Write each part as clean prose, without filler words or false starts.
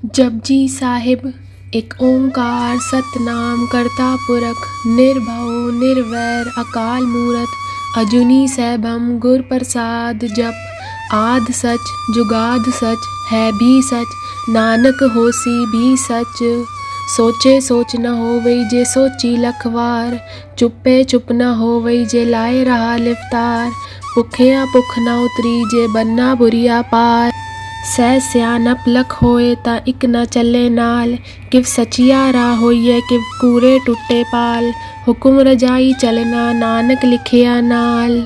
जपजी साहिब एक ओंकार सतनाम करता पुरख निर्भव निर्वैर अकाल मूरत अजूनी सैभम गुर प्रसाद जप आद सच जुगाद सच है भी सच नानक होसी भी सच। सोचे सोच न होवई जे सोची लखवार चुप्पे चुप न होवई जे लाए रहा लिफ्तार भुखिया भुख न उतरी जे बन्ना बुरिया पार। सह सियानप लख होए ता इक न चले नाल किव सचिया राह होइए किव कूरे टुटे पाल हुकुम रजाई चलना नानक लिखिया नाल।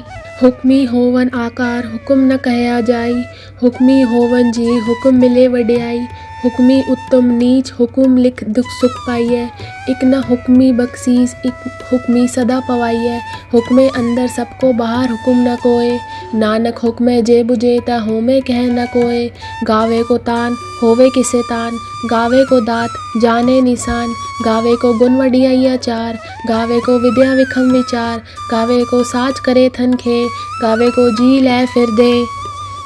हुक्मी होवन आकार हुकुम न कहया जाई हुक्मी होवन जी हुकुम मिले वड्याई हुक्मी उत्तम नीच हुकुम लिख दुख सुख पाइए इक न हुक्मी बख्शीस इक हुक्मी सदा पवाइए हुक्मे अंदर सबको बाहर हुकुम न कोय नानक हुक्मे जे बुझे ता होमे कह न कोय। गावे को तान होवे किसे तान गावे को दात जाने निशान गावे को गुण वडियाइया चार गावे को विद्या विखम विचार गावे को साच करे थन खे गावे को जी लै फिर दे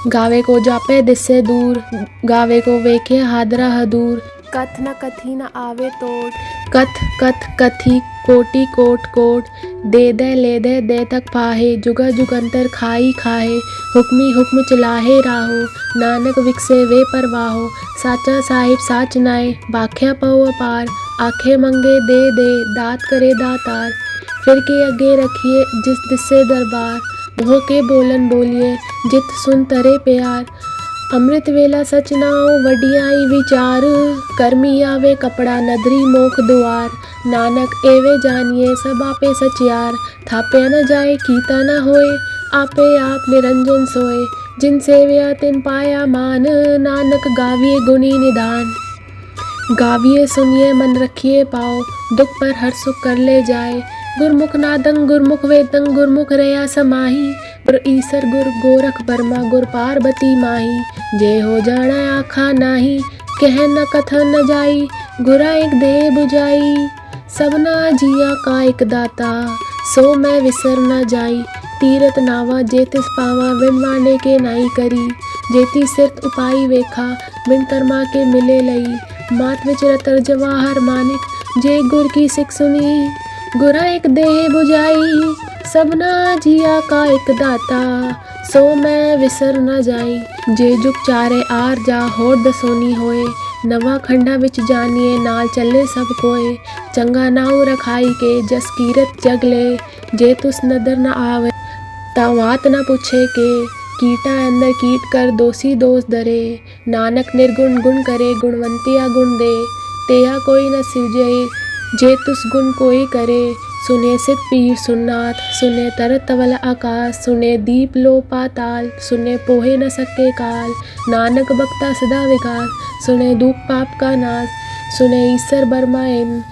गावे को जापे दिससे दूर गावे को वेखे हादरा हदूर। कथ न कथी न आवे तोड़ कथ कथ कथी कोटि कोट कोट दे दे ले दे दे तक पाहे जुगा जुगंतर खाई खाहे हुक्मी हुक्म चलाहे राहो नानक विकसे वे परवाहो। साचा साहिब साच नाए बाख्या पहो अपार आखे मंगे दे दे दात करे दातार फिर के अगे रखिए जिस दिससे दरबार मोह के बोलन बोलिए जित सुन तरे प्यार। अमृत वेला सच नाओ वडियाई विचार कर्मी आवे कपड़ा नदरी मोख दुआर नानक एवे जानिए सब आपे सचियार थापे न जाए कीता न होए आपे आप निरंजन सोए जिन सेव्या तिन पाया मान नानक गाविए गुणी निधान। गाविए सुनिए मन रखिए पाओ दुख पर हर सुख कर ले जाए गुरमुख नादंग गुरमुख वेदंग गुरमुख रया समाही गुर ईसर गुर गोरख बर्मा गुर पार्वती माही जे हो जाना आखा नाही कह न कथन न जाई गुरा एक देह बुझाई सबना जिया का एक दाता सो मैं विसर न जाई तीरथ नावा जेतिस पावा बिन वाने के नाई करी जेती सिरत उपाई वेखा बिन कर्मा के मिले लई मात विच रतर जवाहर मानिक जे गुर की सिख सुनी गुरा एक देह बुझाई सबना जिया का एक दाता सो मैं विसर न जाई। जे जुग चारे आर जा होर दसोनी होए नवा खंडा विच जानिए नाल चले सब कोए चंगा नाऊ रखाई के जस कीरत जग ले जे तुस नदर न आवे तावात न पूछे के कीटा अंदर कीट कर दोषी दोष धरे नानक निर्गुण गुण करे गुणवंतिया गुण दे तेया कोई न सिवजे जे तुस गुण कोई करे सुने सित पीर सुन्नाथ सुने तरत तवल आकाश सुने दीप लो पाताल सुने पोहे न सके काल नानक बक्ता सदा विकास सुने दुख पाप का नाश सुने ईसर बर्माएन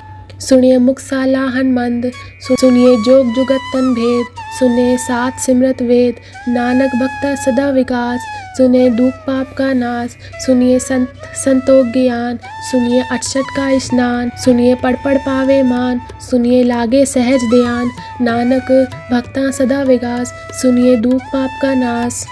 सुनिए मुख सालाहन मंद सुनिए जोग जुगत तन भेद सुने सात सिमरत वेद नानक भक्ता सदा विकास सुने दुख पाप का नाश सुनिए संत संतोष ज्ञान सुनिए अठसठ का स्नान सुनिए पढ़ पढ़ पावे मान सुनिए लागे सहज ध्यान नानक भक्ता सदा विकास सुनिए दुख पाप का नाश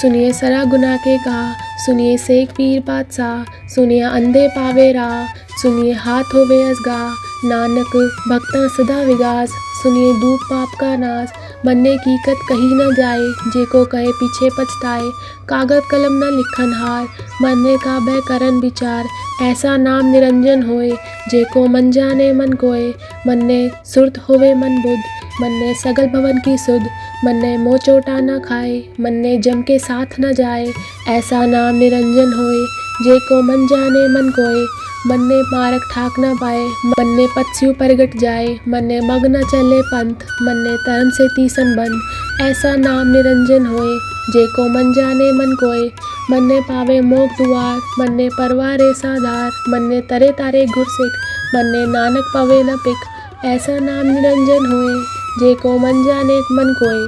सुनिए सरा गुना के गा सुनिए सेक पीर बादशाह सुनिए अंधे पावे राह सुनिए हाथ होवे असगा नानक भक्ता सदा विगास सुनिए दूप पाप का नाश बनने की कत कही न जाए जे को कहे पीछे पछताए कागज कलम न लिखन हार मनने का बह करन विचार ऐसा नाम निरंजन होए जे को मन जाने मन कोय मनने सुरत होवे मन बुध मनने सगल भवन की सुध मनने मोह चोटा न खाए मनने जम के साथ न जाए ऐसा नाम निरंजन होए जे को मन जाने मन कोय मनने मारक ठाक न पाए मनने पत्स्यु परगट जाए मनने मग न चले पंथ मनने धर्म से तीसन बंद ऐसा नाम निरंजन होए जे को मन जाने मन कोय मनने पावे मोग दुआर मनने परवारे साधार मनने तरे तारे गुरसिख मनने नानक पवे न पिक ऐसा नाम निरंजन होए जे को मन जाने मन कोय।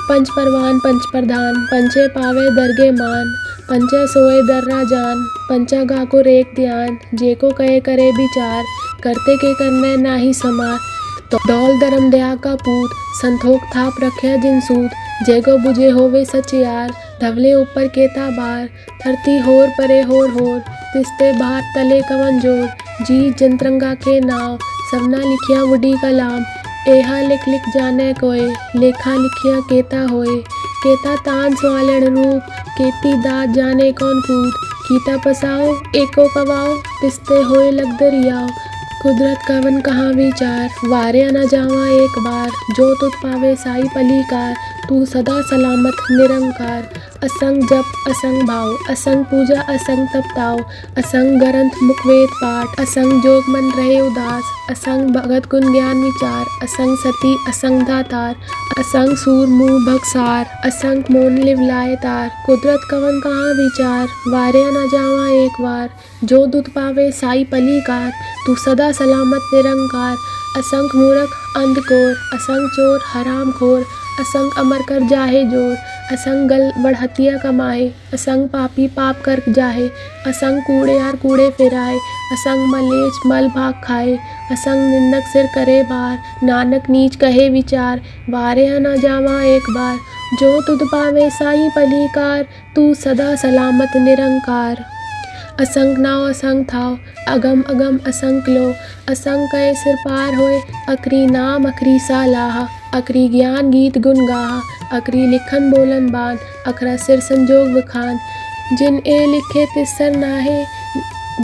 पंच परवान पंच प्रधान पंचे पावे दरगे मान पंचा सोए दर्रा जान पंचा गाकुर एक ध्यान जे को कहे करे विचार करते के करने नाही समार तो दौल धर्म दया का पूत संतोख थाप रखे जिन सूत जे को बुझे होवे सचियार धवले ऊपर केता बार, धरती होर परे होर, तिस्ते बाहर तले कवन जोर, जी जंतरंगा के नाव, सबना लिखिया वुडी कलाम, एहा लिख लिख जाने कोय, लेखा लिखिया केता होए, केता तान स्वालन रूप, केती दात जाने कौन कूद, कीता पसाओ एको कवाओ, तिस्ते होए लग दरियाओ, कुदरत कवन कहाँ विचार, वारे न जावा एक बार, जो तुत पावे साई पलीकार, तू सदा सलामत निरंकार, असंग जप असंग भाव, असंग पूजा असंग तप ताव, असंग ग्रंथ मुखवेद पाठ, असंग जोग मन रहे उदास, असंग भगत गुण ज्ञान विचार, असंग सती असंग दातार, असंग सूर मुँह भगसार, असंग मोन लिव लाए तार, कुदरत कवन कहाँ विचार, वारे न जावा एक बार, जो दुत पावे साई पलीकार, तू सदा सलामत निरंकार, असंग मूर्ख अंधकोर, असंग चोर हराम खोर, असंग अमर कर जाहे जोर, असंग गल बढ़हतिया कमाए, असंग पापी पाप कर जाहे, असंग कूड़ेयार कूड़े फिराए, असंग मलेच मल भाग खाए, असंग निंदक सिर करे बार, नानक नीच कहे विचार, वारे न जावा एक बार, जो तुद पावे साई पलीकार, तू सदा सलामत निरंकार, असंग नाव असंग थाव, अगम अगम असंग लो, असंग कहे सिर पार होए, अकरी नाम अकरी सालाहा, अकरी ज्ञान गीत गुन गाहा, अकरी लिखन बोलन बान, अकरा सिर संजोग बखान, जिन ए लिखे तिसर नाहे,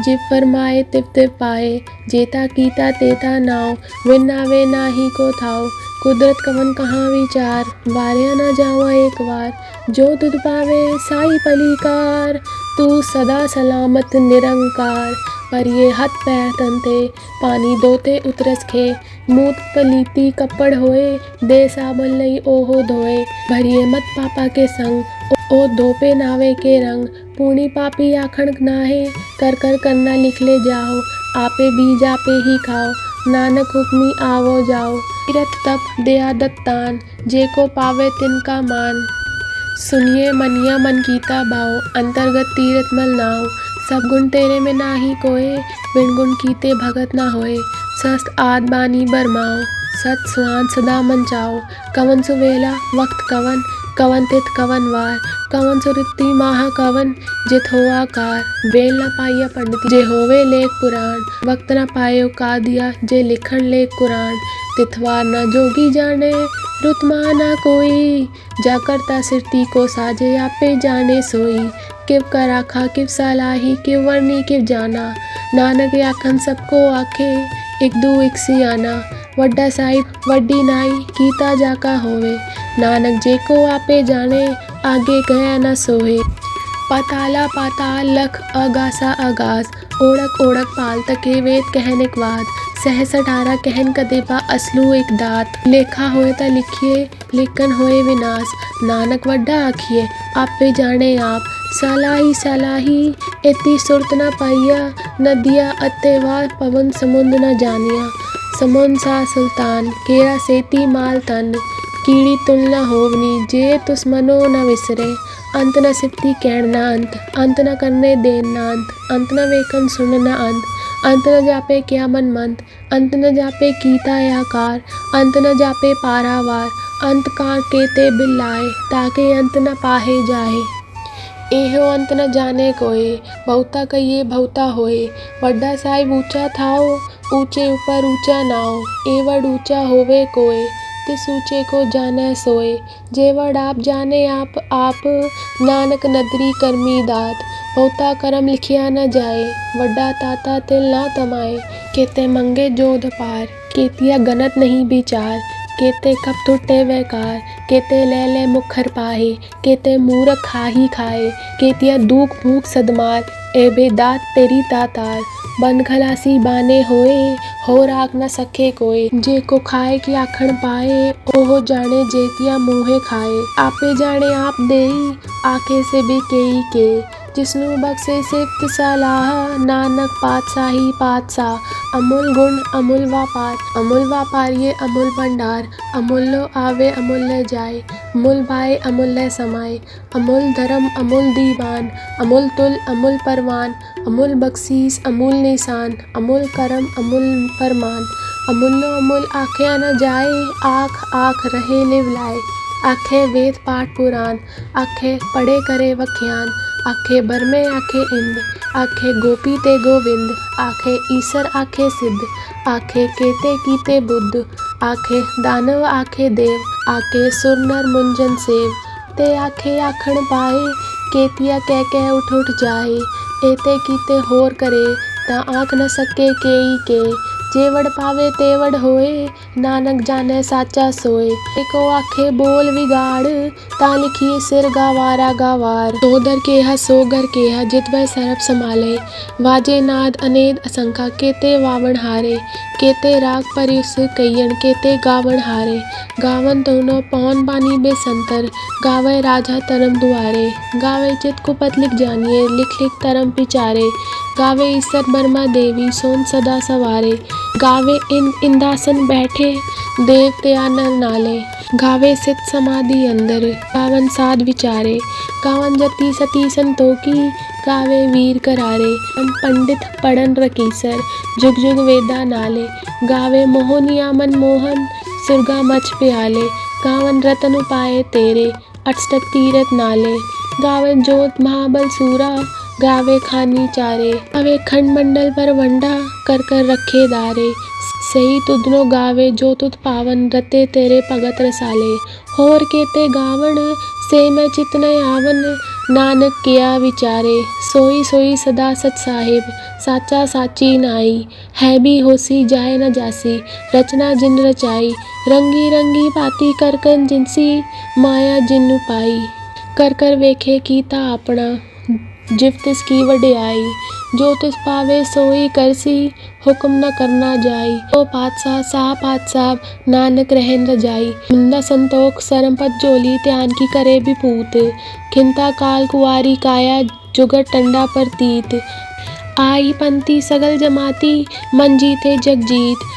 जिव फरमाए तिव तिव पाए, जेता कीता तेता नाव, विन नावे नाही को थाव, कुदरत कवन कहाँ विचार, वारे न जावा एक बार, जो तुद पावे साई पलीकार, तू सदा सलामत निरंकार, पर ये हाथ पैर तनते, पानी दोते उतरस खे, मूत पलीती कपड़ होए, दे साबन लई ओहो धोए, भरिए मत पापा के संग, ओ धोपे नावे के रंग, पूर्णी पापी आखण नाहे, कर कर करना लिख ले जाओ, आपे बीज आपे ही खाओ, नानक हुक्मी आवो जाओ, तीरथ तप दया दत्तान, जे को पावे तिनका मान, सुनिए मनिया मन कीता भाव, अंतर्गत तीरथ मल नाव, सब गुण तेरे में नाही कोय, बिन गुण कीते भगत ना होए, सस्त आद बानी बरमाओ, सत स्वान सदा मन चाओ, कवन सुवेला वक्त कवन, कवन तिथ कवन वार, कवन सुरति माह कवन, जित होआ कार, बेल न पाइया पंडित जे होवे लेख पुराण, वक्त न पायो का दिया जे लिखण लेख कुरान, तिथवार न जोगी जाने, रुतमा ना कोई, जा करता सिरती को साजे आपे जाने सोई, किव का राखा किव सालाही, किव वर्णी किव जाना, नानक आखन सबको आखे, एक दू एक सियाना, वड्डा साहिब वड्डी नाई, कीता जाका होवे, नानक जे को आपे जाने, आगे गया न सोहे, पाताला पाताल लख अगासा अगास, ओढ़क ओढ़क पाल तके वेद कहनिक वाद, सहस 18 कहन कदेपा असलू एक दात, लेखा होए ता लिखिए लेखन होए विनाश, नानक वड्डा आखिए आपे जाने आप, सालाही सालाही इतनी सुरत न पाइया, नदिया अत्तेवार पवन समुंद न जानिया, समुंद सा सुल्तान केरा सेती माल तन, कीड़ी तुल न होवनी जे तुस मनो न विसरे, अंत न सिद्धि कहण न अंत न करने देन न अंत न वेकन सुन न अंत न जापे क्या मन मंत, अंत न जापे कीता आकार, अंत न जापे पारावार, अंत का केते बिल्लाए, ताके अंत न पाहे जाए, एहो अंत न जाने कोय, बहुता कहिए बहुता होए, वड्डा साहिब ऊंचा थाओ, ऊंचे ऊपर ऊंचा नाओ, एवड ऊंचा होवे कोय, तिस ऊंचे को जाने सोए, जेवड आप जाने आप, नानक नदरी करमी दात, बहुता करम लिखिया न जाए, वड्डा ताता तिल ना तमाए, केते मंगे जोध पार, केतिया गनत नहीं विचार, केते कब टूटे वैकार, केते ले ले मुखर पाहे, केते मूरख खाही खाए, केतिया दूख भूख सदमार, एबे दात तेरी तातार, बन खलासी बाने होए, हो राख न सके कोय, जे को खाए की आखण पाए, ओहो जाने जेतिया मुँहे खाए, आपे जाने आप देई, आखे से भी केई के, जिसनु बख्शे सिफ्त सलाह, नानक पातशाही पातशाह, अमूल गुण अमूल व्यापार ये अमूल भंडार, अमूल्य आवे अमूल्य जाए, अमूल भाई अमूल्य समाए, अमूल धर्म अमूल दीवान, अमूल तुल अमूल परवान, अमूल बख्शीस अमूल निशान, अमूल करम अमूल फरमान, अमूल्य अमूल आख्या न जाए, आँख आँख रहे लिव लाए, आखे वेद पाठ पुराण, आखे पढ़े करे वख्यान, आखे बरमे आखे इंद, आखे गोपी ते गोविंद, आखे ईसर आखे सिद्ध, आखे केते कीते बुद्ध, आखे दानव आखे देव, आखे सुर नर मुंजन सेव, ते आखे आखण पाए, केतिया कह कह उठ उठ जाए, एते कीते होर करे, ता आँख न सके केई के, जेवड़ पावे तेवड़ होए, नानक जाने साचा सोए, एको आखे बोल विगाड़, ता लिखिए सिर गावारा गावार, सोदर केहा सोगर केहा जित वह सरप समाले, वाजे नाद अनेद असंखा केते वावण हारे, केते राग परिस कयन केते गावण हारे, गावन दोनों पौन बानी बेसंतर, गावे राजा तरम दुआरे, गावे चित कुपत लिख जानिए लिख लिख तरम पिचारे, गावे ईसर बर्मा देवी सोन सदा सवारे, गावे इंदासन बैठे देवते नर नाले, गावे सित समाधि अंदर, गावन साध विचारे, गावन जति सती संतोखी, गावे वीर करारे, पंडित पढ़न रकीसर, जुग जुग वेदा नाले, गावे मोहनिया मन मोहन, सुरगा मच प्याले, गावन रतन उपाय तेरे, अष्टक तीरथ नाले, गावे जोत महाबल सूरा, गावे खानी चारे, गावे खंड मंडल पर वंडा, कर कर रखे दारे, सही तुदनो गावे जो तुद पावन, रते तेरे भगत रसाले, होर केते गावण, से मैं चित न आवन, नानक किया विचारे, सोई सोई सदा सच साहिब, साचा साची नाई, है भी होसी जाए न जासी, रचना जिन रचाई, रंगी रंगी बाती कर कन जिनसी, माया जिन पाई, कर कर वेखे कीता अपना, जिव तिस की वड्याई, जो तिस पावे सोई करसी, हुक्म न करना जाई, ओ पातशाह साह पातशाह, नानक रहन रजाई, न संतोख सरमपत जोली, त्यान की करे विपूत, खिंता काल कुआरी काया, जुगत टंडा पर तीत, आई पंथी सगल जमाती, मन जीते जग जीत,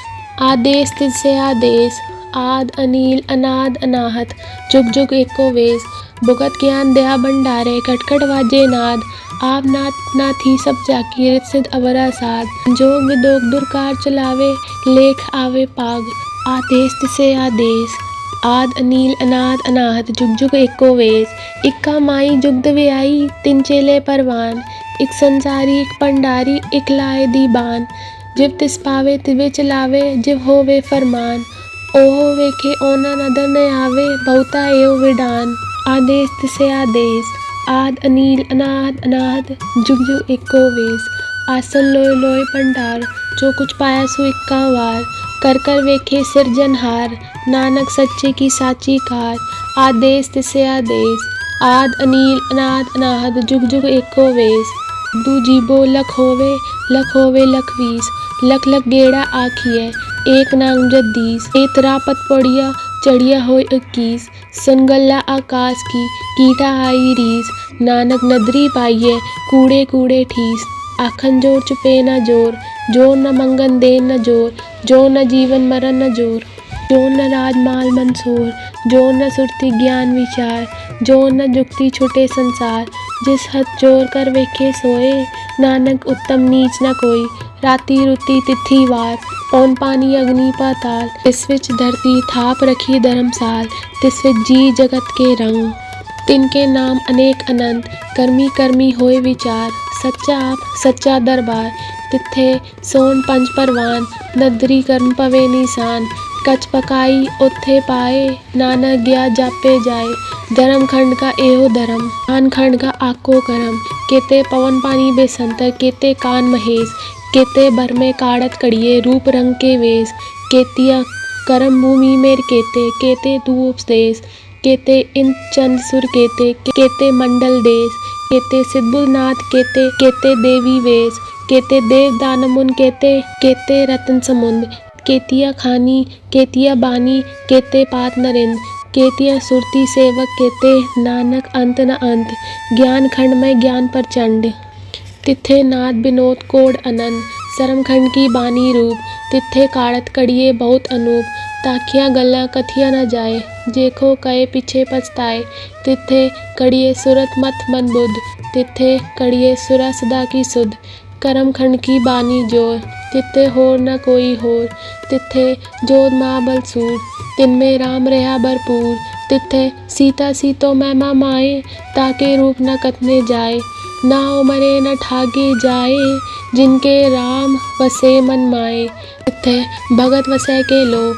आदेश तिससे आदेश, आद अनील अनाद अनाहत, जुग जुग एको वेश, भुगत ज्ञान दया भंडारे, खटखट वाजे नाद, आप नाथ नाथी सब जाकी, रित सिद्ध अवरा साध, जोग विदोग दुर्कार चलावे, लेख आवे पाग, आदेश तिसे आदेश, आद अनील अनाद अनाहत, जुग जुग एको वेश, इक्का माई जुगद व्याई, तिन चेले परवान, इक संसारी इक पंडारी, इक लाए दीबान, जिव तिस पावे तिवे चलावे, जिव होवे फरमान, ओहो वेखे ओना नदर न आवे, बहुता एव विडान, आदेश तिसे आदेश, आद अनील अनाद अनाहत, जुग जुग एको वेश, आसन लोय लोय पंडार, जो कुछ पाया सो इक्का वार, कर कर वेखे सिरजनहार, नानक सच्चे की साची कार, आदेश तिसे आदेश, आद अनील अनाद अनाहत, जुग जुग एको वेश, दू जीबो लख होवे लख वीस, लख लख गेड़ा आखिए, एक नाम जद्दीस, एतरा पत पड़िया चढ़िया हो 21, सुन गल्ला आकाश की, कीटा आई रीस, नानक नदरी पाइये, कूड़े कूड़े ठीस, आखन जोर चुपे न जोर, जोर न मंगन दे न जोर, जोर न जीवन मरण न जोर, जोर न राज माल मंसूर, जोर न सुरति ज्ञान विचार, जोर न जुक्ति छुटे संसार, जिस हथ जोर कर वेखे सोए, नानक उत्तम नीच न कोई, राति रुति तिथि वार, पौन पानी अग्नि पाताल, तिस विच धरती थाप रखी धर्मसाल, तिस विच जी जगत के रंग, तिनके नाम अनेक अनंत, कर्मी कर्मी होए विचार, सच्चा आप सच्चा दरबार, तिथे सोन पंच परवान, नदरी कर्म पवे निशान, कच पकाई ओथे पाए, नानक गया जापे जाए, धर्म खंड का एहो धर्म, कान खंड का आको करम, केते पवन पानी बेसंतर, केते कान महेश, केते भर में काड़त कड़िए, रूप रंग के वेश, केतिया करम भूमि मेर केते, केते तू उपदेश, केते इन चंद सुर केते, केते मंडल देश, केते सिद्धनाथ केते, केते देवी वेश, केते देव दानमुन केते, केते रतन समुंद, केतिया खानी, केतिया बानी, केते पात नरिंद, केतिया सुरती सेवक केते, नानक अंत न अंत, ज्ञान खंड में ज्ञान प्रचंड, तिथे नाद विनोद कोड अनंत, सरम खंड की बानी रूप, तिथे काड़त कड़िए बहुत अनूप, ताकिया गल्ला कथिया न जाए, जेखो कहे पीछे पछताए, तिथे कड़िए सुरत मत मन बुद्ध, तिथे कड़िए सुरा सदा की सुध, करम खंड की बानी जोर, तिथे होर न कोई होर, तिथे जोध महाबल सूर, तिनमें राम रहा भरपूर, तिथे सीता सीतो मैमा माए, ताके रूप न कथने जाए। नाव मरे न ठागे जाए, जिनके राम वसे मन माए। तिथे भगत वसै के लो,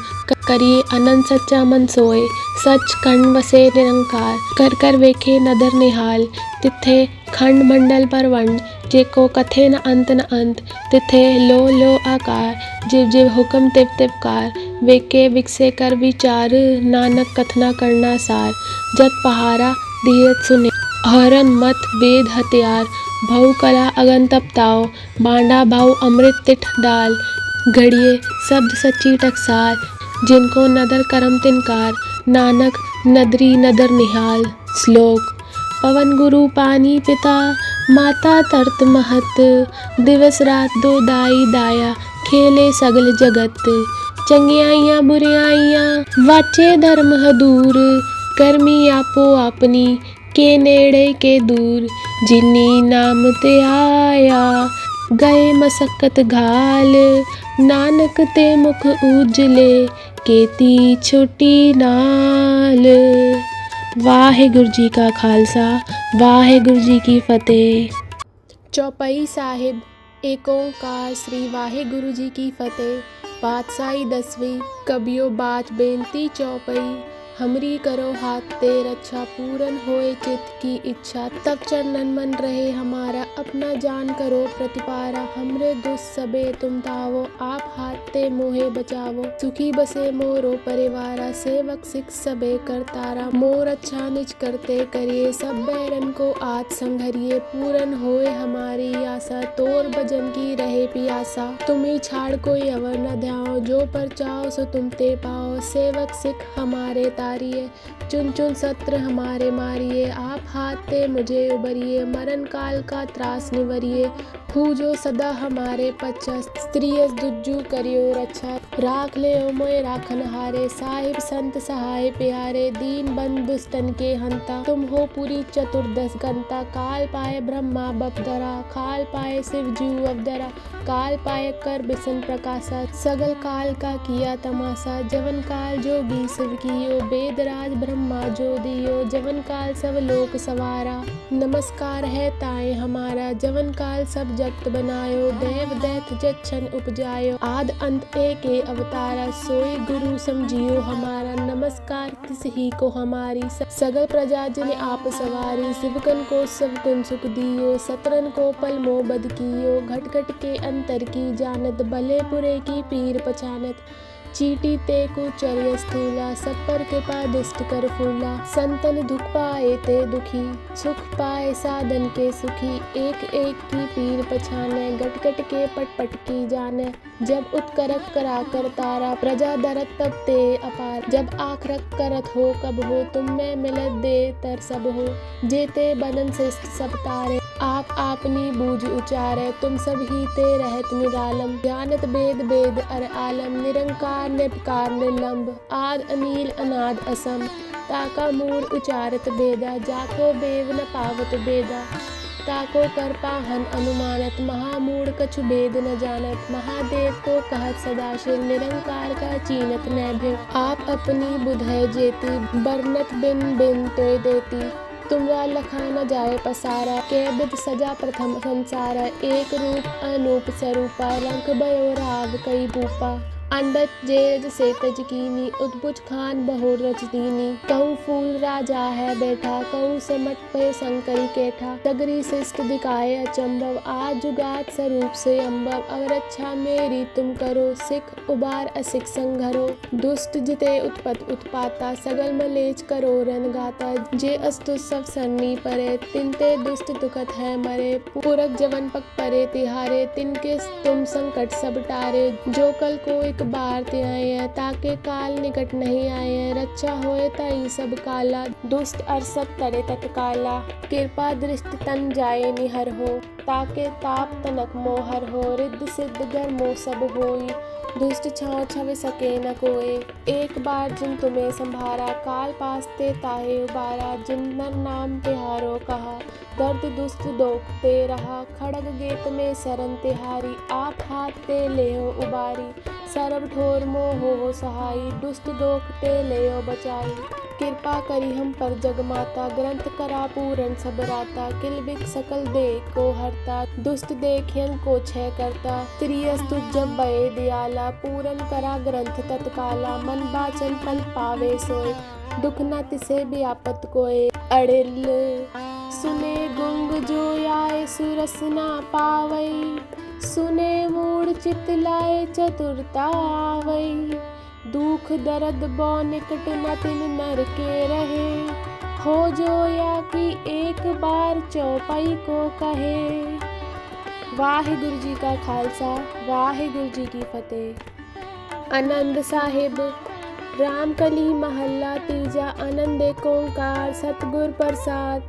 करिए अनंत सच्चा मन सोए। सच खंड वसे निरंकार, कर कर वेखे नदर निहाल। तिथे खंड मंडल परवंड, जेको कथे न अंत न अंत। तिथे लो लो आकार, जिव जिव हुक्म तिव तिव कार। वेके विकसे कर विचार, नानक कथना करना सार। जत पहारा धीरज सुने, हरन मत वेद हथियार। भऊ कला अगन तप ताओ, बांडा भाऊ अमृत तिठ डाल। घड़िए शब्द सच्ची टकसार, जिनको नदर करम तिनकार। नानक नदरी नदर निहाल। श्लोक। पवन गुरु पानी पिता, माता तरत महत। दिवस रात दो दाई दाया, खेले सगल जगत। चंगियाइयाँ बुरियाइयाँ वाचे धर्म हदूर। करमी आपो आपनी, के नेड़े के दूर। जिनी नाम ते आया, गए मसक्कत घाल। नानक ते मुख उजले, केती छोटी नाल। वाहेगुरु जी का खालसा, वाहेगुरु जी की फतेह। चौपाई साहिब। एक ओंकार श्री वाहेगुरु जी की फतेह। पातशाही 10वीं। कबियो बात बेनती चौपाई। हमरी करो हाथ ते रक्षा, पूरन होए चित्त की इच्छा। तब चरणन मन रहे हमारा, अपना जान करो प्रतिपारा। हमरे दुष्ट सबे तुम तावो, आप हाथ ते मोहे बचावो। सुखी बसे मोरो परिवारा, सेवक सिख सबे करतारा। मोर अच्छा निज करते करिए, सब बैरन को आज संघरिए। पूरन होए हमारी आशा, तोर भजन की रहे पियासा। तुम्ही छाड़ कोई अवर न ध्याओ, जो पर चाहो सो तुम ते पाओ। सेवक सिख हमारे तारिये, चुन चुन सत्र हमारे मारिए। आप हाथ ते मुझे उबरिए, मरण काल का त्रास निवरिए। जो सदा हमारे पच्छा, स्त्रियस दुज्जु करियो रक्षा। राख ले ओ मोय राखन हारे, साहिब संत सहाय प्यारे। दीन बंधु दुष्टन के हंता, तुम हो पूरी चतुर्दश गंता। काल पाए ब्रह्मा बपदरा, काल पाए शिव जू अवदरा। काल पाए कर बिसन प्रकाशा, सगल काल का किया तमाशा। जवन काल जोगी शिव कियो, वेदराज ब्रह्मा जो दियो। जवन काल सब लोक सवारा, नमस्कार है ताए हमारा। जवन काल सब जगत बनायो, देव दैत जच्छन उपजायो। आद अंत एक अवतारा, सोई गुरु समझियो हमारा। नमस्कार तिस ही को हमारी, सगल प्रजा जिन आप सवारी। शिवकन को सब गुण सुख दियो, सतरन को पल मोह बद कियो। घट घट के अंतर की जानत, भले बुरे की पीर पहचानत। चीटी ते कुचर्य स्थूला, सब पर कृपा दुष्ट कर फूला। संतन दुख पाए ते दुखी, सुख पाए साधन के सुखी। एक एक की पीर पछाने, गट गट के पट पट की जाने। जब उत्करक करा कर तारा, प्रजा दरत तब ते अपार। जब आखरक करत हो कब हो, तुम में मिलत दे तर सब हो। जेते बनन शिष्ट सब तारे, आप आपनी बूझ उचारे। तुम सब ही ते रहत निरालम, जानत वेद वेद अर आलम। निरंकार निपकार निर्लंब, आद अनील अनाद असम। ताका मूल उचारत बेदा, जाको बेव न पावत बेदा। ताको कर पाहन अनुमानत, महामूढ़ कछु भेद न जानत। महादेव को कहत सदाशिव, निरंकार का चीनत न भिव। आप अपनी बुधै जेती, बरनत बिन बिन तोय देती। तुमरा लखा न जाए पसारा, के बिद सजा प्रथम संसारा। एक रूप अनूप स्वरूपा, रंग भयो राग कई भूपा। अंडत जेज से तज कीनी, उद्भुज खान बहुर रच दीनी। कहूँ फूल राजा है बैठा, कहूँ सिमट पे शंकरी केठा। सगरी शिष्ट दिखाए अचंभव, आज जुगात स्वरूप से अम्बव। अब रक्षा मेरी तुम करो, सिख उबार असिख संघरो। दुष्ट जिते उत्पत उत्पाता, सगल मलेच करो रन गाता। जे अस्तु सब सरनी परे, तिनते दुष्ट दुखत है मरे। पुरख जवन पक परे तिहारे, तिनके तुम संकट सब टारे। जो कल को एक बार ते आए हैं, ताके काल निकट नहीं आए हैं। रक्षा होए ताई सब काला, दुष्ट अरसत तरे तत्काला। कृपा दृष्टि तन जाए निहर हो, ताके ताप तनक मोहर हो। रिद्ध सिद्ध घर मोह सब होई, दुष्ट छाँव छवि सके न कोय। एक बार जिन तुम्हें संभारा, काल पास ते ताहे उबारा। जिन नर नाम तिहारो कहा, दर्द दुष्ट दोख ते रहा। खड़ग गेत में शरण तिहारी, आप हाथ ते लेहो उबारी। सरब ठोर मोह हो सहाई, दुष्ट दोख ते लेहो बचाई। कृपा करी हम पर जगमाता, ग्रंथ करा पूरन सब राता, किल बिक सकल दे को हरता, दुष्ट देखियन को छय करता, त्रियस्तु जब बये दयाला, पूरन करा ग्रंथ तत्काला, मन बाचन फल पावे सोय, दुख न तिसे व्यापत कोय, अड़िल सुने गुंग जो आए सुरस ना पावई, सुने मूढ़ चित लाए चतुरता आवई, दुख दर्द बौ निकट न तिन नर के रहे, हो जो या कि एक बार चौपाई को कहे। वाहिगुरु जी का खालसा, वाहिगुरु जी की फतेह। आनंद साहिब रामकली महल्ला तीजा। आनंद एक ओंकार सतगुर प्रसाद,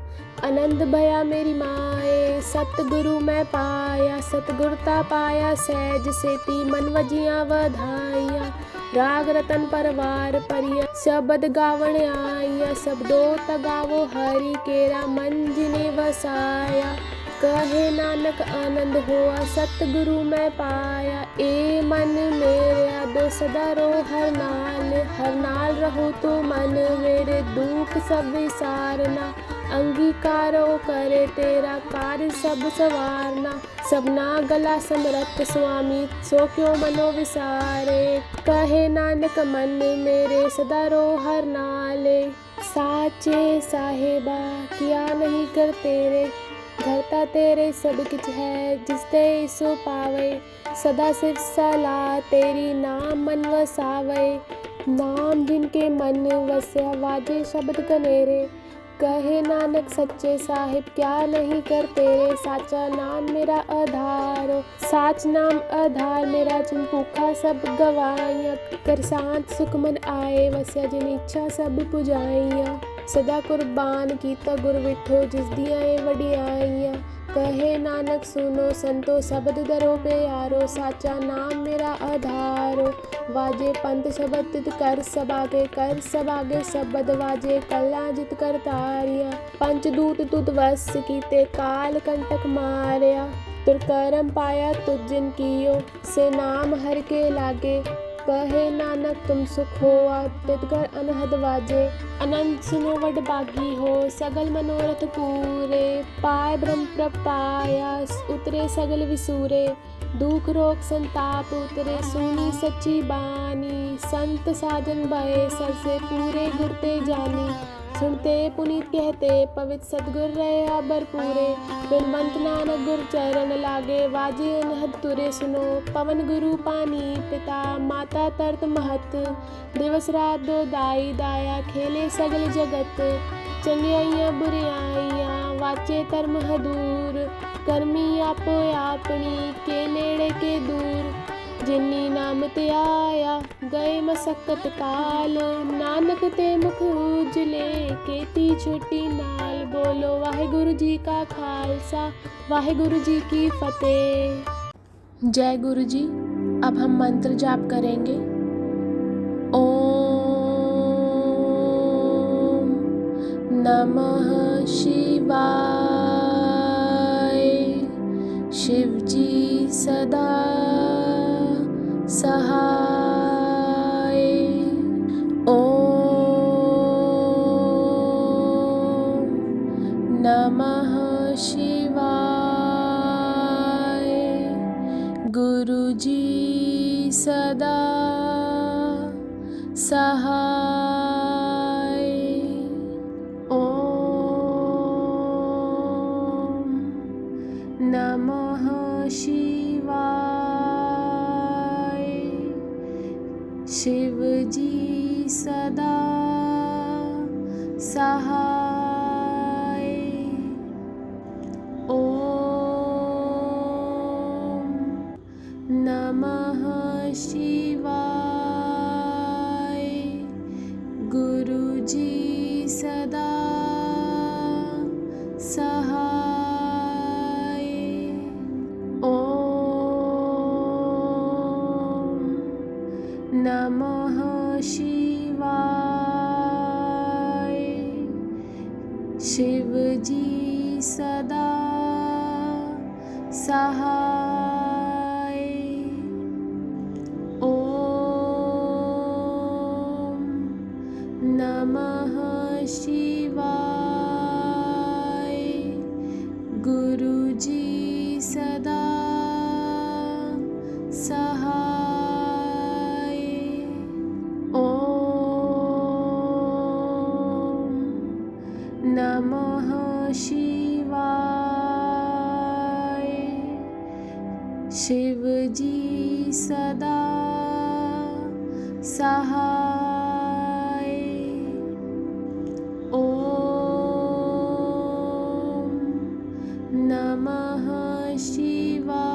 आनंद भया मेरी माए, सतगुरु मैं पाया, सतगुरता पाया सहज सेती, मन वजिया वधाइया, राग रतन परवार परिया, शबद गावण आइया, शब्दों तगावो हरि केरा, मन जिने वसाया, कहे नानक आनंद होआ, सतगुरु मैं पाया, ए मन मेरा दो सदा रो हर नाल रहो तो मन मेरे, दुख सब विसारना, अंगीकारो करे तेरा कार्य सब सवारना, सबना गला समरथ स्वामी, सो क्यों मनो विसारे, कहे नानक मन मेरे सदा रो हर नाले, साचे साहेबा किया नहीं कर तेरे, घरता तेरे सब किछ है, जिस ते सो पावे, सदा सिर सलाह तेरी नाम मन वसावे, नाम जिनके मन वस्या वाजे शब्द कनेरे, कहे नानक सच्चे साहिब क्या नहीं कर तेरे, साचा नाम मेरा आधारो, साच नाम आधार मेरा, जिन भूखा सब गवाइया, कर शांत सुख मन आए, वस्या जिन इच्छा सब पुजाइया, सदा कुर्बान कीता गुर विठो, जिस दिया वडियाइया, कहे नानक सुनो संतो शब्द दरो प्यारो, साचा नाम मेरा आधारो, वाजे पंथ शब्द तित कर सबागे शब्द वाजे, कला जित कर तारिया, पंचदूत तुद वस कीते, काल कंटक मारया, तुर करम पाया तुझ जिन कियो, से नाम हर के लागे, कहे नानक तुम सुख होआ, तितकर अनहद वाजे, अनंत सुनो वड बागी हो, सगल मनोरथ पूरे, पाए ब्रह्म प्रपाया, उतरे सगल विसूरे, दुख रोग संताप उतरे, सुनी सच्ची बानी, संत साजन भये, सर से पूरे गुरते जानी, सुनते पुनीत कहते, पवित्र सतगुर रहे अबर पूरे, बिनवंत नानक गुर चरण लागे, वाजे अनहद तुरे सुनो, पवन गुरु पानी पिता, माता तरत महत, दिवस रात दो दाई दाया, खेले सगल जगत, चंगियाइयां बुरियाइयां, वाचे धर्म हदूर, कर्मी आपो आपनी, के नेड़े के दूर, जिन्नी नाम ते आया, गए मसक्कत काल, नानक ते मुख उजले, केती छोटी नाल, बोलो वाहिगुरु जी का खालसा, वाहिगुरु जी की फतेह। जय गुरु जी। अब हम मंत्र जाप करेंगे। ओम नमः शिवाय। शिव जी सदा सहाय। ओम नमः शिवाय। गुरु जी सदा सहाय। ओम नमः शिवाय। शिव जी सदा सहाय। ओम नमः शिवाय। गुरु जी सदा सहाय। ओम नमः शिवाय। शिव जी सदा सहाय। ओम नमः शिवाय। शिव जी सदा सहाय। ओम नमः शिवाय।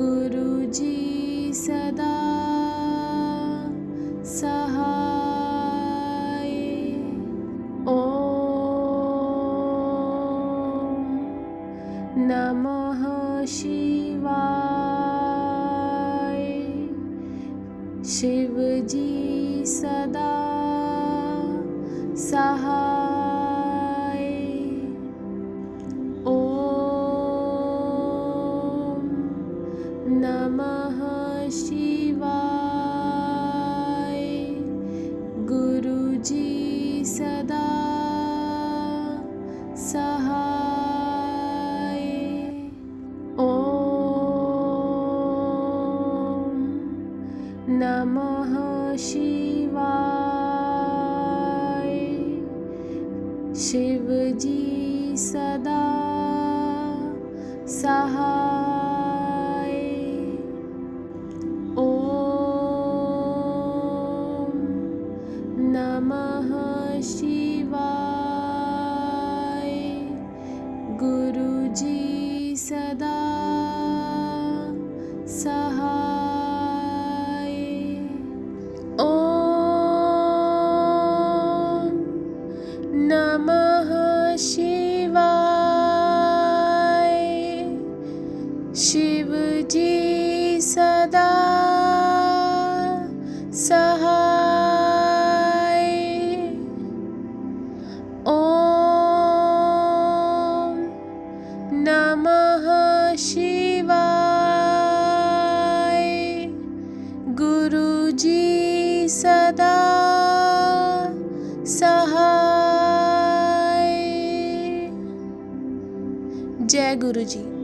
गुरु जी सदा सहाय। ओम नमः शिवाय। शिव जी सदा सहाय। ओम नमः शिवाय। गुरु जी सदा सहाय। ओम नमः शिवाय। शिव जी सदा सहाय। ओम नमः शिवाय। गुरु जी सदा सहाय। ओम नमः शिवाय। शिव जी सदा सहाय। ओम नमः शिवाय। गुरु जी सदा सहाय। जय गुरु जी।